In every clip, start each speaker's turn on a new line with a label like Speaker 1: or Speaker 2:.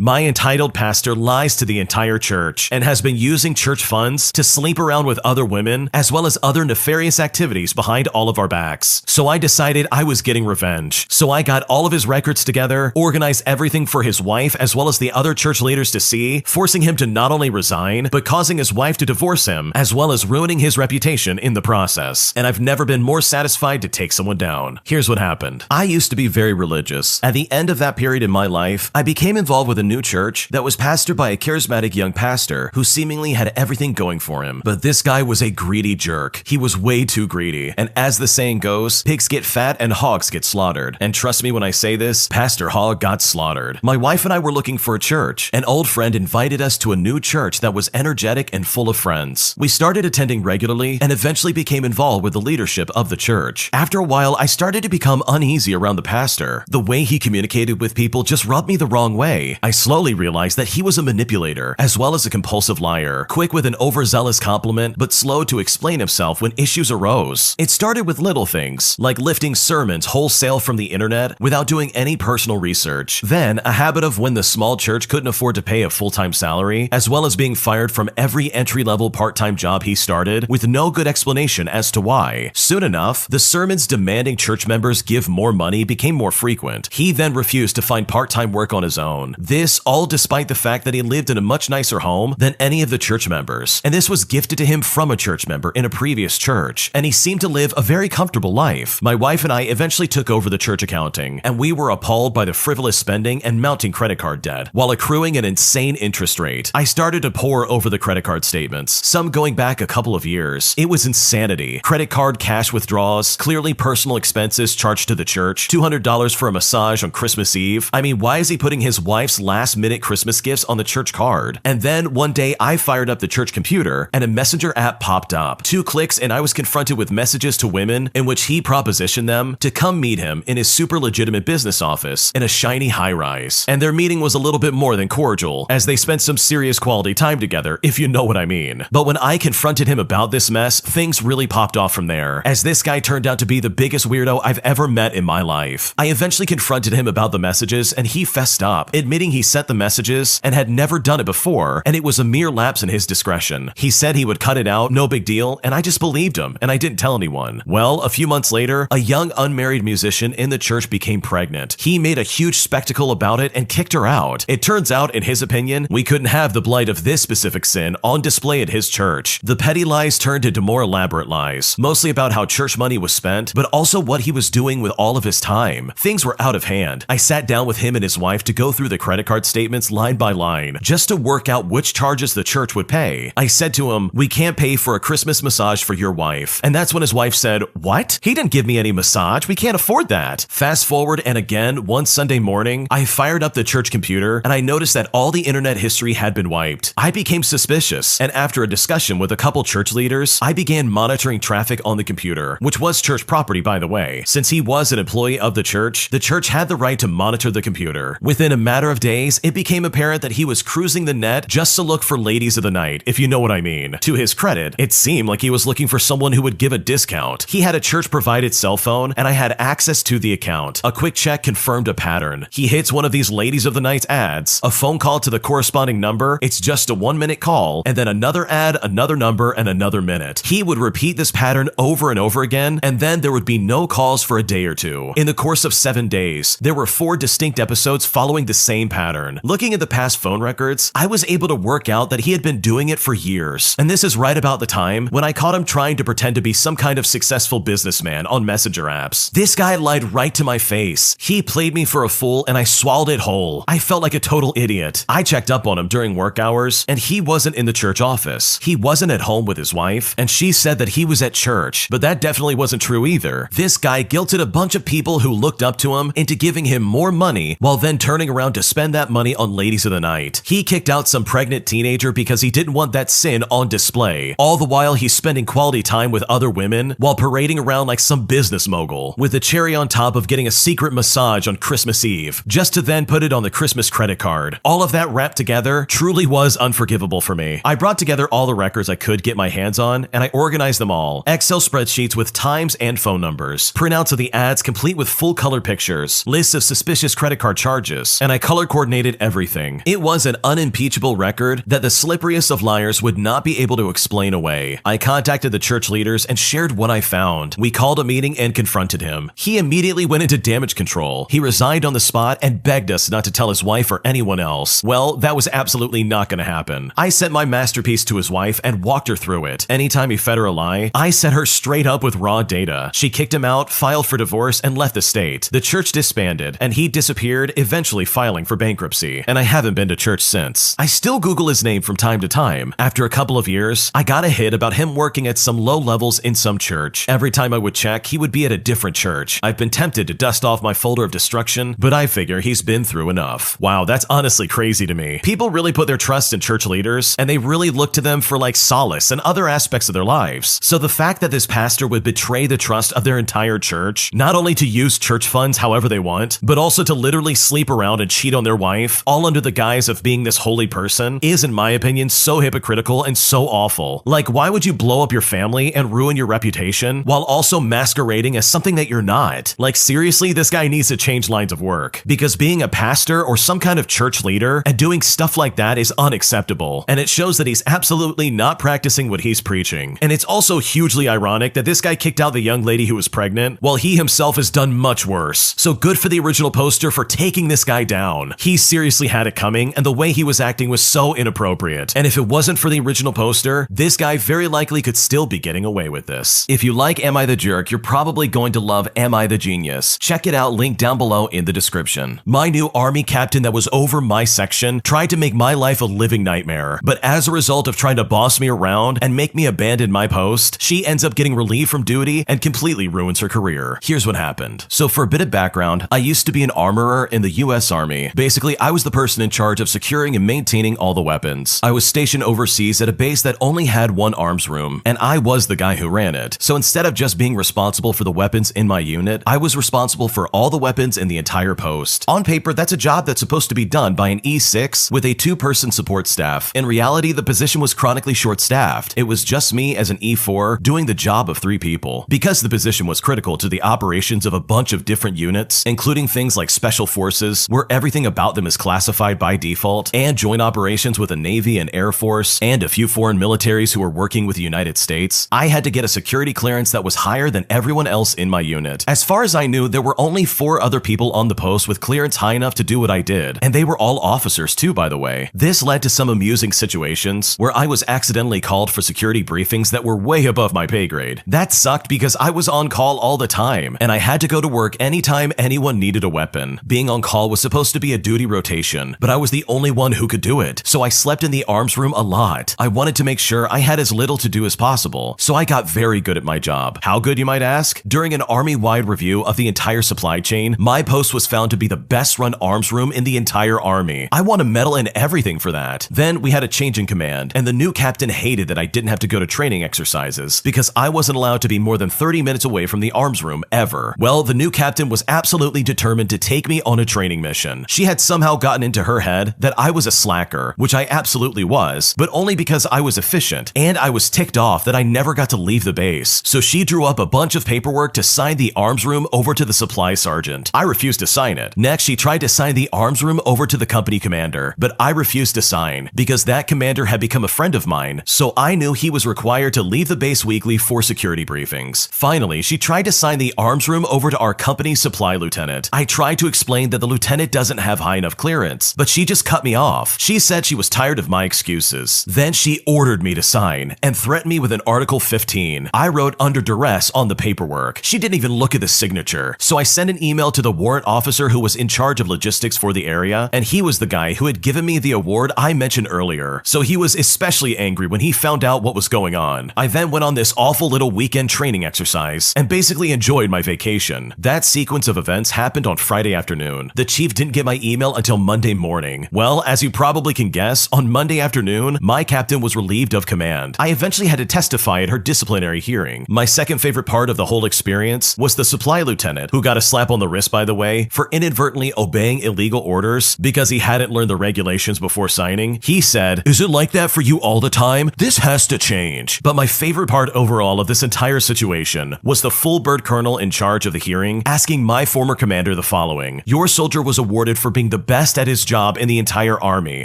Speaker 1: My entitled pastor lies to the entire church and has been using church funds to sleep around with other women as well as other nefarious activities behind all of our backs. So I decided I was getting revenge. So I got all of his records together, organized everything for his wife as well as the other church leaders to see, forcing him to not only resign, but causing his wife to divorce him, as well as ruining his reputation in the process. And I've never been more satisfied to take someone down. Here's what happened. I used to be very religious. At the end of that period in my life, I became involved with a new church that was pastored by a charismatic young pastor who seemingly had everything going for him. But this guy was a greedy jerk. He was way too greedy. And as the saying goes, pigs get fat and hogs get slaughtered. And trust me when I say this, Pastor Hog got slaughtered. My wife and I were looking for a church. An old friend invited us to a new church that was energetic and full of friends. We started attending regularly and eventually became involved with the leadership of the church. After a while, I started to become uneasy around the pastor. The way he communicated with people just rubbed me the wrong way. I slowly realized that he was a manipulator as well as a compulsive liar, quick with an overzealous compliment but slow to explain himself when issues arose. It started with little things, like lifting sermons wholesale from the internet without doing any personal research. Then, a habit of when the small church couldn't afford to pay a full-time salary, as well as being fired from every entry-level part-time job he started with no good explanation as to why. Soon enough, the sermons demanding church members give more money became more frequent. He then refused to find part-time work on his own. This all despite the fact that he lived in a much nicer home than any of the church members. And this was gifted to him from a church member in a previous church. And he seemed to live a very comfortable life. My wife and I eventually took over the church accounting, and we were appalled by the frivolous spending and mounting credit card debt, while accruing an insane interest rate. I started to pore over the credit card statements, some going back a couple of years. It was insanity. Credit card cash withdrawals, clearly personal expenses charged to the church, $200 for a massage on Christmas Eve. I mean, why is he putting his wife's last-minute Christmas gifts on the church card? And then one day I fired up the church computer and a messenger app popped up. 2 clicks and I was confronted with messages to women in which he propositioned them to come meet him in his super legitimate business office in a shiny high-rise. And their meeting was a little bit more than cordial, as they spent some serious quality time together, if you know what I mean. But when I confronted him about this mess, things really popped off from there, as this guy turned out to be the biggest weirdo I've ever met in my life. I eventually confronted him about the messages and he fessed up, admitting he sent the messages and had never done it before, and it was a mere lapse in his discretion. He said he would cut it out, no big deal, and I just believed him, and I didn't tell anyone. Well, a few months later, a young unmarried musician in the church became pregnant. He made a huge spectacle about it and kicked her out. It turns out, in his opinion, we couldn't have the blight of this specific sin on display at his church. The petty lies turned into more elaborate lies, mostly about how church money was spent, but also what he was doing with all of his time. Things were out of hand. I sat down with him and his wife to go through the credit card statements line by line, just to work out which charges the church would pay. I said to him, "We can't pay for a Christmas massage for your wife." And that's when his wife said, "What? He didn't give me any massage. We can't afford that." Fast forward, and again, one Sunday morning, I fired up the church computer and I noticed that all the internet history had been wiped. I became suspicious, and after a discussion with a couple church leaders, I began monitoring traffic on the computer, which was church property, by the way. Since he was an employee of the church had the right to monitor the computer. Within a matter of days, it became apparent that he was cruising the net just to look for ladies of the night, if you know what I mean. To his credit, it seemed like he was looking for someone who would give a discount. He had a church-provided cell phone, and I had access to the account. A quick check confirmed a pattern. He hits one of these ladies of the night ads, a phone call to the corresponding number, it's just a 1-minute call, and then another ad, another number, and another minute. He would repeat this pattern over and over again, and then there would be no calls for a day or two. In the course of 7 days, there were 4 distinct episodes following the same pattern. Looking at the past phone records, I was able to work out that he had been doing it for years. And this is right about the time when I caught him trying to pretend to be some kind of successful businessman on messenger apps. This guy lied right to my face. He played me for a fool and I swallowed it whole. I felt like a total idiot. I checked up on him during work hours and he wasn't in the church office. He wasn't at home with his wife, and she said that he was at church, but that definitely wasn't true either. This guy guilted a bunch of people who looked up to him into giving him more money while then turning around to spend that money on ladies of the night. He kicked out some pregnant teenager because he didn't want that sin on display. All the while he's spending quality time with other women while parading around like some business mogul, with the cherry on top of getting a secret massage on Christmas Eve, just to then put it on the Christmas credit card. All of that wrapped together truly was unforgivable for me. I brought together all the records I could get my hands on, and I organized them all. Excel spreadsheets with times and phone numbers, printouts of the ads complete with full color pictures, lists of suspicious credit card charges, and I color coordinated coordinated everything. It was an unimpeachable record that the slipperiest of liars would not be able to explain away. I contacted the church leaders and shared what I found. We called a meeting and confronted him. He immediately went into damage control. He resigned on the spot and begged us not to tell his wife or anyone else. Well, that was absolutely not going to happen. I sent my masterpiece to his wife and walked her through it. Anytime he fed her a lie, I set her straight up with raw data. She kicked him out, filed for divorce, and left the state. The church disbanded, and he disappeared, eventually filing for bankruptcy. And I haven't been to church since. I still Google his name from time to time. After a couple of years, I got a hit about him working at some low levels in some church. Every time I would check, he would be at a different church. I've been tempted to dust off my folder of destruction, but I figure he's been through enough. Wow, that's honestly crazy to me. People really put their trust in church leaders, and they really look to them for like solace and other aspects of their lives. So the fact that this pastor would betray the trust of their entire church, not only to use church funds however they want, but also to literally sleep around and cheat on their wife, all under the guise of being this holy person, is in my opinion so hypocritical and so awful. Like, why would you blow up your family and ruin your reputation while also masquerading as something that you're not? Like, seriously, this guy needs to change lines of work, because being a pastor or some kind of church leader and doing stuff like that is unacceptable, and it shows that he's absolutely not practicing what he's preaching. And it's also hugely ironic that this guy kicked out the young lady who was pregnant, while he himself has done much worse. So good for the original poster for taking this guy down. He seriously had it coming, and the way he was acting was so inappropriate. And if it wasn't for the original poster, this guy very likely could still be getting away with this. If you like Am I the Jerk, you're probably going to love Am I the Genius. Check it out, link down below in the description. My new army captain that was over my section tried to make my life a living nightmare, but as a result of trying to boss me around and make me abandon my post, she ends up getting relieved from duty and completely ruins her career. Here's what happened. So for a bit of background, I used to be an armorer in the US Army. Basically, I was the person in charge of securing and maintaining all the weapons. I was stationed overseas at a base that only had one arms room, and I was the guy who ran it. So instead of just being responsible for the weapons in my unit, I was responsible for all the weapons in the entire post. On paper, that's a job that's supposed to be done by an E6 with a 2-person support staff. In reality, the position was chronically short-staffed. It was just me as an E4 doing the job of 3 people. Because the position was critical to the operations of a bunch of different units, including things like special forces, where everything about them is classified by default, and joint operations with the Navy and Air Force, and a few foreign militaries who were working with the United States, I had to get a security clearance that was higher than everyone else in my unit. As far as I knew, there were only 4 other people on the post with clearance high enough to do what I did, and they were all officers too, by the way. This led to some amusing situations where I was accidentally called for security briefings that were way above my pay grade. That sucked because I was on call all the time, and I had to go to work anytime anyone needed a weapon. Being on call was supposed to be a duty rotation, but I was the only one who could do it, so I slept in the arms room a lot. I wanted to make sure I had as little to do as possible, so I got very good at my job. How good, you might ask? During an army-wide review of the entire supply chain, my post was found to be the best-run arms room in the entire army. I won a medal and everything for that. Then we had a change in command, and the new captain hated that I didn't have to go to training exercises because I wasn't allowed to be more than 30 minutes away from the arms room ever. Well, the new captain was absolutely determined to take me on a training mission. She had somehow gotten into her head that I was a slacker, which I absolutely was, but only because I was efficient, and I was ticked off that I never got to leave the base. So she drew up a bunch of paperwork to sign the arms room over to the supply sergeant. I refused to sign it. Next, she tried to sign the arms room over to the company commander, but I refused to sign because that commander had become a friend of mine, so I knew he was required to leave the base weekly for security briefings. Finally, she tried to sign the arms room over to our company's supply lieutenant. I tried to explain that the lieutenant doesn't have high enough clearance, but she just cut me off. She said she was tired of my excuses. Then she ordered me to sign and threatened me with an Article 15. I wrote under duress on the paperwork. She didn't even look at the signature, so I sent an email to the warrant officer who was in charge of logistics for the area, and he was the guy who had given me the award I mentioned earlier, so he was especially angry when he found out what was going on. I then went on this awful little weekend training exercise and basically enjoyed my vacation. That sequence of events happened on Friday afternoon. The chief didn't get my email until Monday morning. Well, as you probably can guess, on Monday afternoon, my captain was relieved of command. I eventually had to testify at her disciplinary hearing. My second favorite part of the whole experience was the supply lieutenant, who got a slap on the wrist, by the way, for inadvertently obeying illegal orders because he hadn't learned the regulations before signing. He said, "Is it like that for you all the time? This has to change." But my favorite part overall of this entire situation was the full bird colonel in charge of the hearing asking my former commander the following: "Your soldier was awarded for being being the best at his job in the entire army.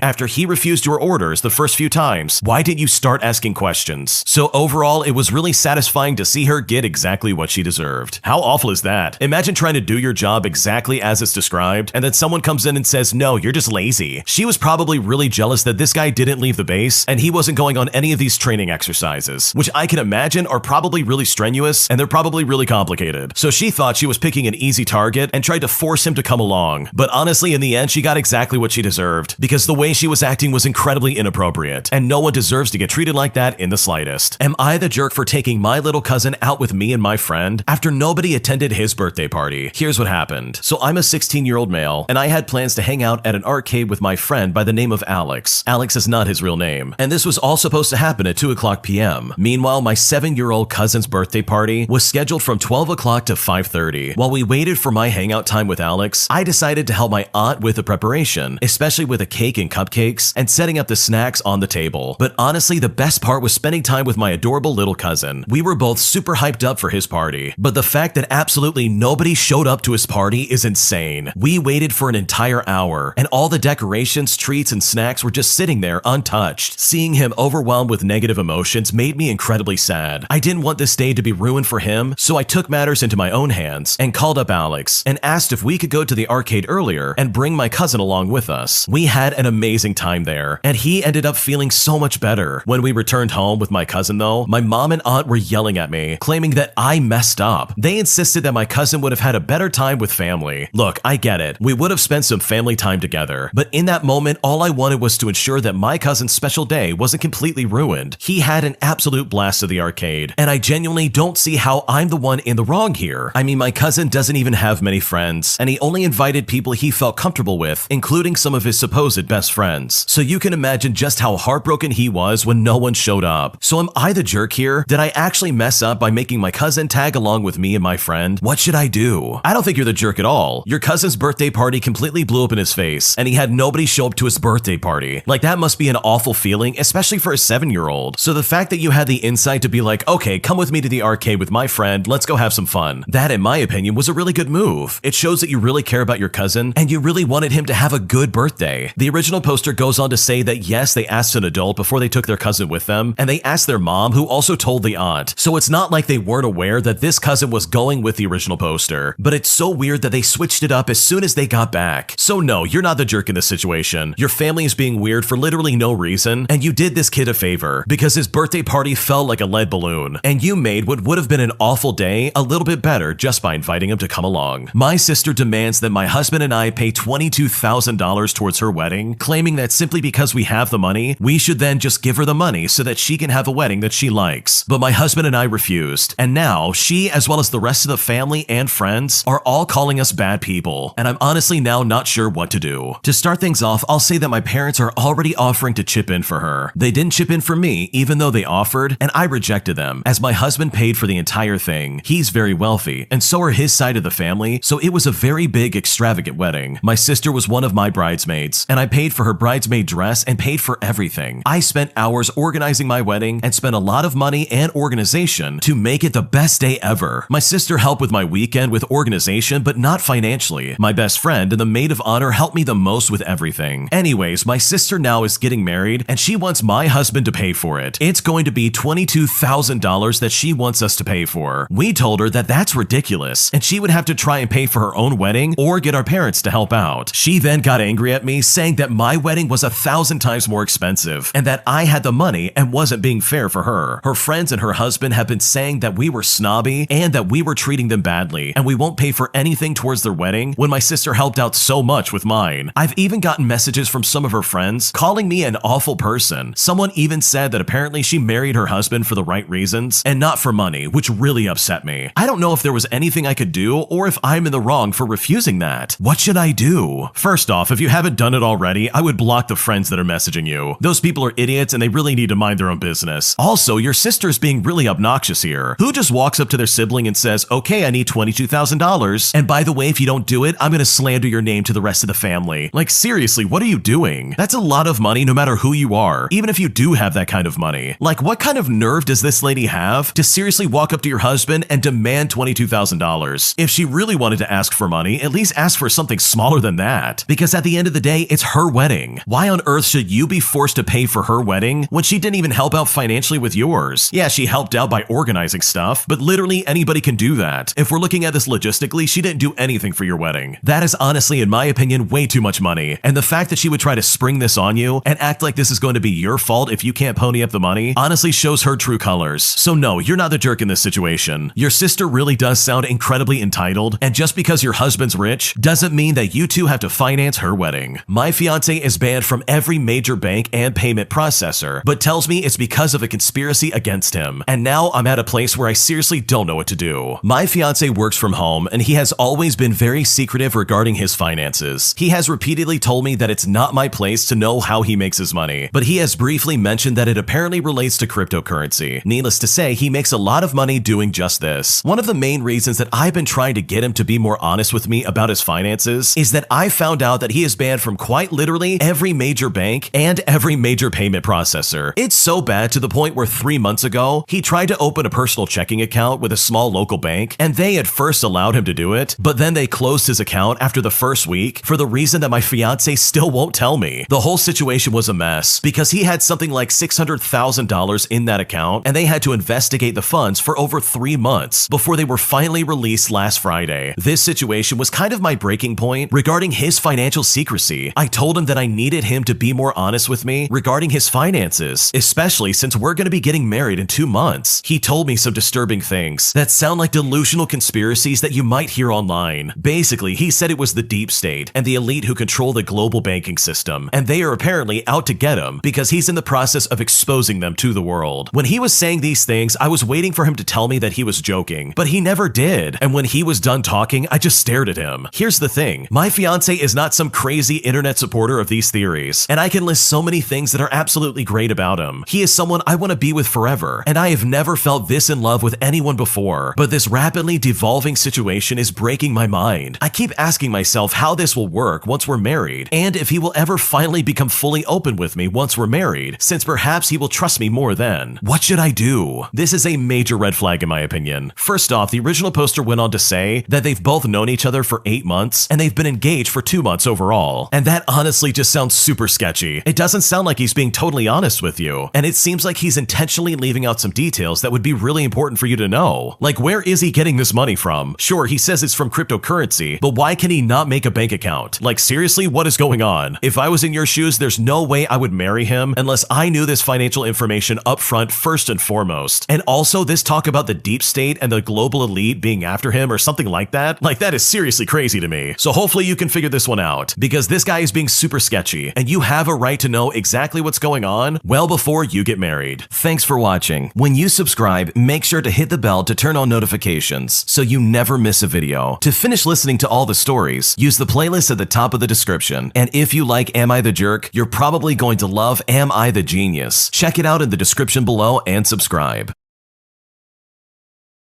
Speaker 1: After he refused your orders the first few times, why didn't you start asking questions? So overall, it was really satisfying to see her get exactly what she deserved. How awful is that? Imagine trying to do your job exactly as it's described, and then someone comes in and says, no, you're just lazy. She was probably really jealous that this guy didn't leave the base, and he wasn't going on any of these training exercises, which I can imagine are probably really strenuous, and they're probably really complicated. So she thought she was picking an easy target and tried to force him to come along. But honestly, in the end, she got exactly what she deserved, because the way she was acting was incredibly inappropriate, and no one deserves to get treated like that in the slightest. Am I the jerk for taking my little cousin out with me and my friend after nobody attended his birthday party? Here's what happened. So I'm a 16-year-old male, and I had plans to hang out at an arcade with my friend by the name of Alex. Alex is not his real name, and this was all supposed to happen at 2 o'clock p.m. Meanwhile, my 7-year-old cousin's birthday party was scheduled from 12 o'clock to 5:30. While we waited for my hangout time with Alex, I decided to help my aunt with the preparation, especially with a cake and cupcakes and setting up the snacks on the table. But honestly, the best part was spending time with my adorable little cousin. We were both super hyped up for his party, but the fact that absolutely nobody showed up to his party is insane. We waited for an entire hour, and all the decorations, treats, and snacks were just sitting there untouched. Seeing him overwhelmed with negative emotions made me incredibly sad. I didn't want this day to be ruined for him, so I took matters into my own hands and called up Alex and asked if we could go to the arcade earlier and bring my cousin along with us. We had an amazing time there, and he ended up feeling so much better. When we returned home with my cousin though, my mom and aunt were yelling at me, claiming that I messed up. They insisted that my cousin would have had a better time with family. Look, I get it. We would have spent some family time together, but in that moment, all I wanted was to ensure that my cousin's special day wasn't completely ruined. He had an absolute blast at the arcade, and I genuinely don't see how I'm the one in the wrong here. I mean, my cousin doesn't even have many friends, and he only invited people he felt comfortable with, including some of his supposed best friends. So you can imagine just how heartbroken he was when no one showed up. So am I the jerk here? Did I actually mess up by making my cousin tag along with me and my friend? What should I do? I don't think you're the jerk at all. Your cousin's birthday party completely blew up in his face, and he had nobody show up to his birthday party. Like, that must be an awful feeling, especially for a 7-year-old. So the fact that you had the insight to be like, okay, come with me to the arcade with my friend, let's go have some fun. That, in my opinion, was a really good move. It shows that you really care about your cousin, and you really wanted him to have a good birthday. The original poster goes on to say that yes, they asked an adult before they took their cousin with them, and they asked their mom, who also told the aunt. So it's not like they weren't aware that this cousin was going with the original poster, but it's so weird that they switched it up as soon as they got back. So no, you're not the jerk in this situation. Your family is being weird for literally no reason, and you did this kid a favor because his birthday party felt like a lead balloon, and you made what would have been an awful day a little bit better just by inviting him to come along. My sister demands that my husband and I pay $22,000 towards her wedding, claiming that simply because we have the money, we should then just give her the money so that she can have a wedding that she likes. But my husband and I refused, and now she, as well as the rest of the family and friends, are all calling us bad people, and I'm honestly now not sure what to do. To start things off, I'll say that my parents are already offering to chip in for her. They didn't chip in for me, even though they offered, and I rejected them, as my husband paid for the entire thing. He's very wealthy, and so are his side of the family, so it was a very big, extravagant wedding. My sister was one of my bridesmaids, and I paid for her bridesmaid dress and paid for everything. I spent hours organizing my wedding and spent a lot of money and organization to make it the best day ever. My sister helped with my weekend with organization, but not financially. My best friend and the maid of honor helped me the most with everything. Anyways, my sister now is getting married, and she wants my husband to pay for it. It's going to be $22,000 that she wants us to pay for. We told her that that's ridiculous, and she would have to try and pay for her own wedding or get our parents to help out. She then got angry at me, saying that my wedding was 1,000 times more expensive and that I had the money and wasn't being fair for her. Her friends and her husband have been saying that we were snobby and that we were treating them badly, and we won't pay for anything towards their wedding when my sister helped out so much with mine. I've even gotten messages from some of her friends calling me an awful person. Someone even said that apparently she married her husband for the right reasons and not for money, which really upset me. I don't know if there was anything I could do or if I'm in the wrong for refusing that. What should I do? First off, if you haven't done it already, I would block the friends that are messaging you. Those people are idiots and they really need to mind their own business. Also, your sister's being really obnoxious here. Who just walks up to their sibling and says, okay, I need $22,000, and by the way, if you don't do it, I'm gonna slander your name to the rest of the family. Like, seriously, what are you doing? That's a lot of money no matter who you are, even if you do have that kind of money. Like, what kind of nerve does this lady have to seriously walk up to your husband and demand $22,000? If she really wanted to ask for money, at least ask for something smaller than than that. Because at the end of the day, it's her wedding. Why on earth should you be forced to pay for her wedding when she didn't even help out financially with yours? Yeah, she helped out by organizing stuff, but literally anybody can do that. If we're looking at this logistically, she didn't do anything for your wedding. That is honestly, in my opinion, way too much money. And the fact that she would try to spring this on you and act like this is going to be your fault if you can't pony up the money honestly shows her true colors. So no, you're not the jerk in this situation. Your sister really does sound incredibly entitled, and just because your husband's rich doesn't mean that you two have to finance her wedding. My fiance is banned from every major bank and payment processor, but tells me it's because of a conspiracy against him. And now I'm at a place where I seriously don't know what to do. My fiance works from home, and he has always been very secretive regarding his finances. He has repeatedly told me that it's not my place to know how he makes his money, but he has briefly mentioned that it apparently relates to cryptocurrency. Needless to say, he makes a lot of money doing just this. One of the main reasons that I've been trying to get him to be more honest with me about his finances is that I found out that he is banned from quite literally every major bank and every major payment processor. It's so bad to the point where 3 months ago, he tried to open a personal checking account with a small local bank, and they at first allowed him to do it, but then they closed his account after the first week for the reason that my fiance still won't tell me. The whole situation was a mess because he had something like $600,000 in that account, and they had to investigate the funds for over 3 months before they were finally released last Friday. This situation was kind of my breaking point regarding his financial secrecy. I told him that I needed him to be more honest with me regarding his finances, especially since we're going to be getting married in 2 months. He told me some disturbing things that sound like delusional conspiracies that you might hear online. Basically, he said it was the deep state and the elite who control the global banking system, and they are apparently out to get him because he's in the process of exposing them to the world. When he was saying these things, I was waiting for him to tell me that he was joking, but he never did. And when he was done talking, I just stared at him. Here's the thing, my fiance is not some crazy internet supporter of these theories, and I can list so many things that are absolutely great about him. He is someone I want to be with forever, and I have never felt this in love with anyone before, but this rapidly devolving situation is breaking my mind. I keep asking myself how this will work once we're married, and if he will ever finally become fully open with me once we're married, since perhaps he will trust me more then. What should I do? This is a major red flag in my opinion. First off, the original poster went on to say that they've both known each other for 8 months, and they've been engaged for 2 months overall. And that honestly just sounds super sketchy. It doesn't sound like he's being totally honest with you, and it seems like he's intentionally leaving out some details that would be really important for you to know. Like, where is he getting this money from? Sure, he says it's from cryptocurrency, but why can he not make a bank account? Like, seriously, what is going on? If I was in your shoes, there's no way I would marry him unless I knew this financial information up front first and foremost. And also, this talk about the deep state and the global elite being after him or something like that is seriously crazy to me. So hopefully you can figure this one out, because this guy is being super sketchy, and you have a right to know exactly what's going on well before you get married. Thanks for watching. When you subscribe, make sure to hit the bell to turn on notifications so you never miss a video. To finish listening to all the stories, use the playlist at the top of the description. And if you like Am I the Jerk, you're probably going to love Am I the Genius. Check it out in the description below and subscribe.